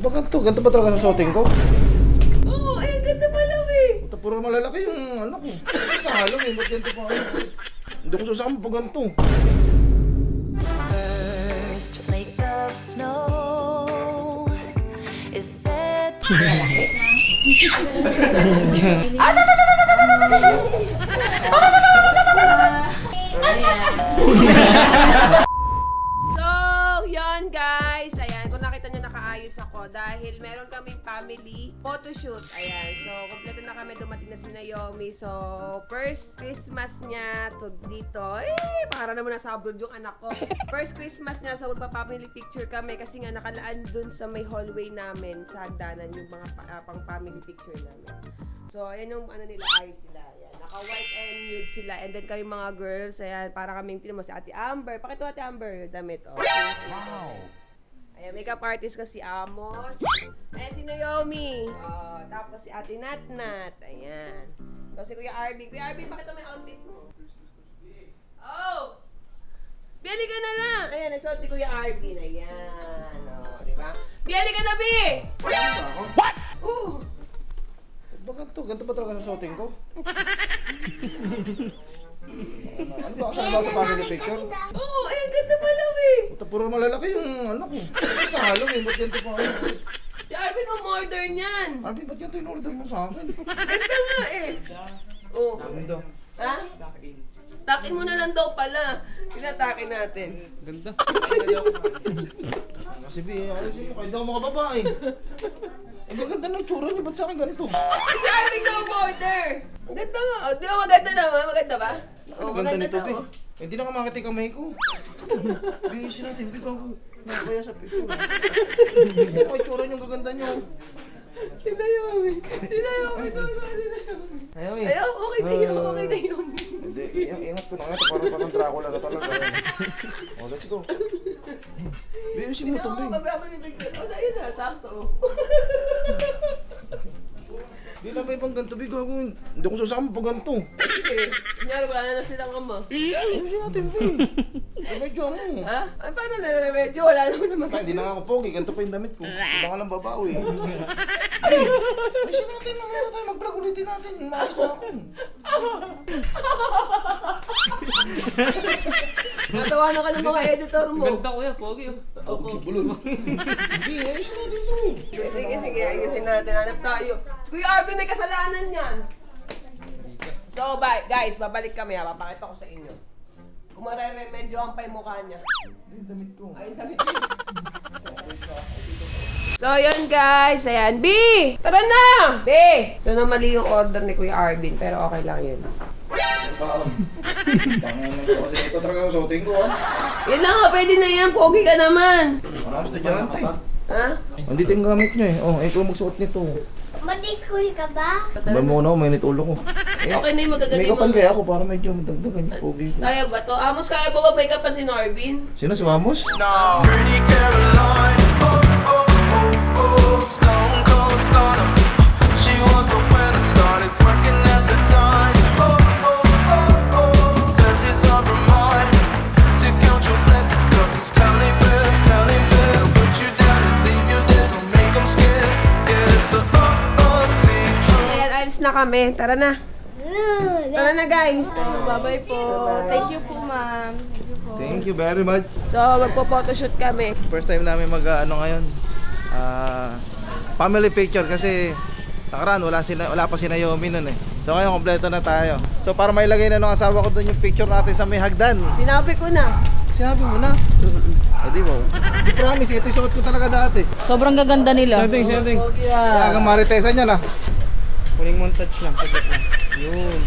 Ba ganito? Ganito ba talaga sa shooting ko? Oo, ay, ganda pa lang eh. Puta, puro malalaki yung ano ko. Sa halong eh, ba't ganito pa ako? Hindi ko sasama pag ganito. First flake of snow is set to So, yon guys. Ayan, kung nakita nyo nakaayos ako dahil meron kaming family photoshoot. Ayan, so kompleto na kami, dumating na si Naomi. So, first Christmas niya to dito. Para naman nasa abroad yung anak ko. First Christmas niya, so magpa-family picture kami kasi nga nakalaan dun sa may hallway namin sa hagdanan yung mga pang family picture namin. So, ayan yung ano nila, ayos sila. Ayan, naka-white and nude sila. And then kami mga girls, ayan, para kaming tinan mo si Ate Amber. Pakita Ate Amber, damit. Oh. Wow! Ayan, makeup artist ko si Amos. Ayan, si Naomi. Oh, tapos si Ate Natnat. Ayan. So, si Kuya Arvin. Kuya Arvin, pakita mo yung outfit mo. Oh! Biyali ka na lang! Ayan, nasuot ni Kuya Arvin. Ayan. Oh, di ba? Biyali ka na, Bi! What? Ba ganito? Ganito ba talaga sa shooting ko? Ano ba? Saan ba sa family picture? Oo, ay, ang ganda pa lang eh. Puta, puro malalaki yung ano ko. Sa halong eh, ba't ganito pa ako? Si Arvin mo modern yan. Arby, ba't ganito yung order mo sa akin? Ganda nga eh. Oh. Ganda. Ha? Takin mo na lang daw pala. Tinatakin natin. Ganda. Kasi B, ayusin mo, kahit ako makababae. Eh, gaganda na yung tsura niyo, ba't sa akin ganito? Si Arvin daw order. Ang ganda nga. Oh, di ba maganda naman? Maganda ba? Ang ganda nito, B. Hindi na ka makita yung kamay ko. Bihisin natin, B, ako. Nakakaya sa picture. Ay, tsura niyo, gaganda niyo. Tinayomi. Tinayomi. Ayaw eh. Ayaw, okay na yun. Okay na yun. Hindi, ingat ko na nga ito. Parang Dracula na talaga. Oh, let's go. Bihisin mo ito, B. Pag-ako ni Victor. O, sa'yo na. Sakto. Hindi na ba ibang ganito, B, gago. Hindi ko sasama pag ganito. Sige. Kunyari, wala na silang ama. Ayusin natin, B. Medyo mo. Ha? Ay, paano na medyo? Wala naman naman. Ay, hindi na nga ako pogi. Ganito pa yung damit ko. Iba nga lang babawi. Ay, ayusin natin. Mamaya tayo mag-vlog ulitin natin. Maayos na ako. Natawanan ka ng mga editor mo. Ganda ko yan, pogi. Opo. Bulol. Hindi, ayusin natin to. Sige, ayusin natin. Hanap tayo. Kuya Arvin, may kasalanan yan. So, guys, babalik kami ha. Papakita ko sa inyo. Kung mareremedyohan pa yung mukha niya. Hindi, damit ko. Ay, damit ko. So, yun guys. Ayan. B! Tara na! B! So, mali yung order ni Kuya Arvin. Pero okay lang yun. Kasi ito talaga ang shooting ko, ha? Yun na nga, pwede na yan. Pogi ka naman. Wala akong estudyante. Ha? Andito yung gamit niya eh. Oh, ikaw magsuot nito. Mag-school ka ba? Ba muna ako, mainit ulo ko. Okay na yung magagaling May kapan kaya ako para medyo madagdagan yung pogi ko. Kaya ba to? Amos, kaya ba make up pa si Norvin? Sino si Mamos? Pretty Caroline, oh, oh, oh, oh, stone cold stunner. She was a winner, started working at the dine. Oh, oh, oh, oh, serves you some reminder to count your blessings, 'cause it's telling fair, put you down and leave you there, don't make them scared. Yeah, it's the ugly truth. Ayan, alis na kami. Tara na. Tara na guys. Bye-bye po. Thank you po, ma'am. Thank you very much. So, magpo-photoshoot kami. First time namin mag-ano ngayon. Family picture kasi nakaraan wala pa si Naomi nun eh. So ngayon kompleto na tayo. So para mailagay na ng asawa ko doon yung picture natin sa may hagdan. Sinabi ko na. Sinabi mo na. Di ba? Di promise, ito yung suot ko talaga dati. Sobrang gaganda nila. Setting. Talagang Maritesa niya na. Huling montage lang, sagot lang. Yun.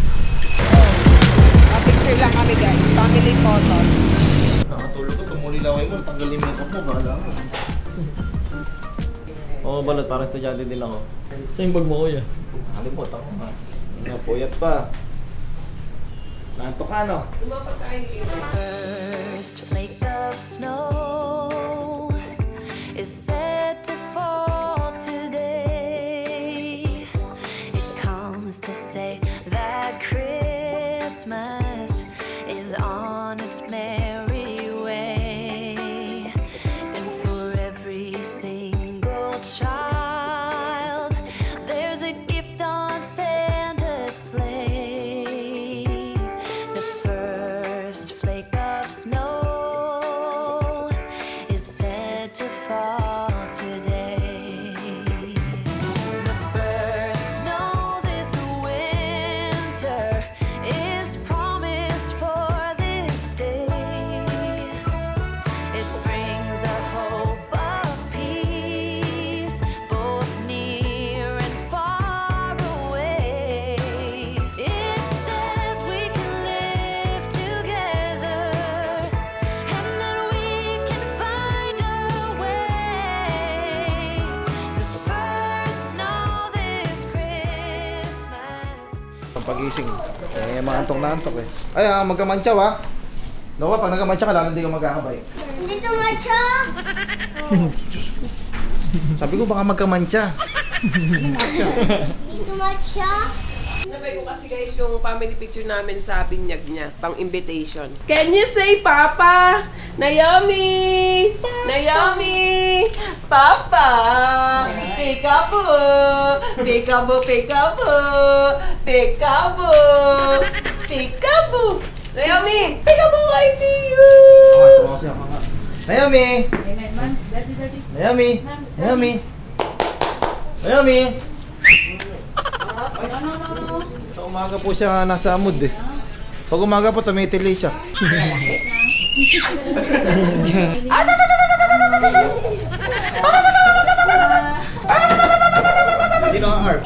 Picture lang kami guys. Family photos. Nakatulog ko, tumuli laway mo, tanggal yung makeup mo, bahala mo. Oo, balot, para estudyante din ako. Saan yung bag mo, kuya? Halimot ako nga. Napuyat pa. Nantok ka, no? Yung mga pagkain dito. first flake of snow is set to fall today. It comes to say that Christmas is on its merry way, and for every single child pagising. Eh, mga antok na antok eh. Ay, magkamantsaw ha. Noah, pag nagkamantsa ka lang, hindi ka magkakabay. Hindi tumatsa. Sabi ko baka magkamantsa. Hindi tumatsa. Nabay ko kasi guys yung family picture namin sa binyag niya, pang invitation. Can you say Papa? Naomi! Naomi! Papa! Peekaboo! Peekaboo! Peekaboo! Peekaboo! Peekaboo! Naomi! Peekaboo! I see you! Ito kasi ako nga. Naomi! Naomi! Naomi! Naomi! Sa umaga po siya nasa mood eh. Pag umaga po, tumitili siya. Sino ang Arp?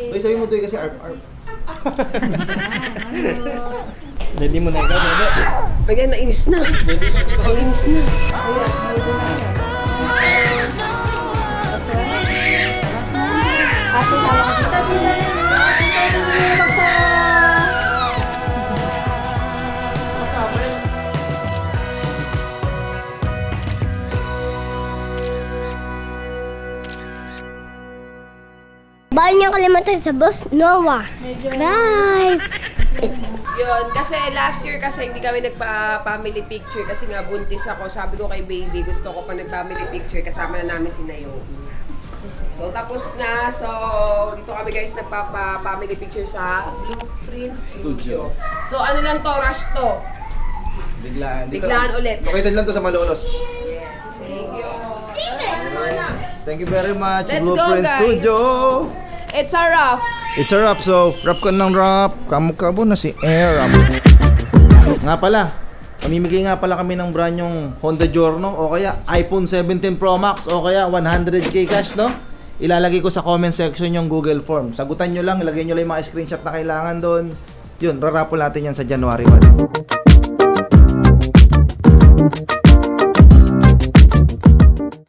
Uy, sabi mo doon kasi Arp. Ready mo na ikaw, bebe. Ayan, nainis na. Nainis na. Bawal niyo kalimutan sa boss Noah. Subscribe. Yun, kasi last year kasi hindi kami nagpa-family picture kasi nga buntis ako. Sabi ko kay baby, gusto ko pa nag-family picture kasama na namin si Naomi. So tapos na, so dito kami guys nagpa-family picture sa Blueprint Studio. So ano lang to, rush to. Biglaan. Biglaan ulit. Located lang to sa Malolos. Thank you. Thank you very much, Let's go, Blueprint guys. Studio. It's a wrap. It's a wrap, so wrap ka ng wrap. Kamukha na si Air. Nga pala, pamimigay nga pala kami ng brand yung Honda Giorno o kaya iPhone 17 Pro Max o kaya 100k cash, no? Ilalagay ko sa comment section yung Google Form. Sagutan nyo lang, ilagay nyo lang yung mga screenshot na kailangan doon. Yun, rarapol natin yan sa January 1.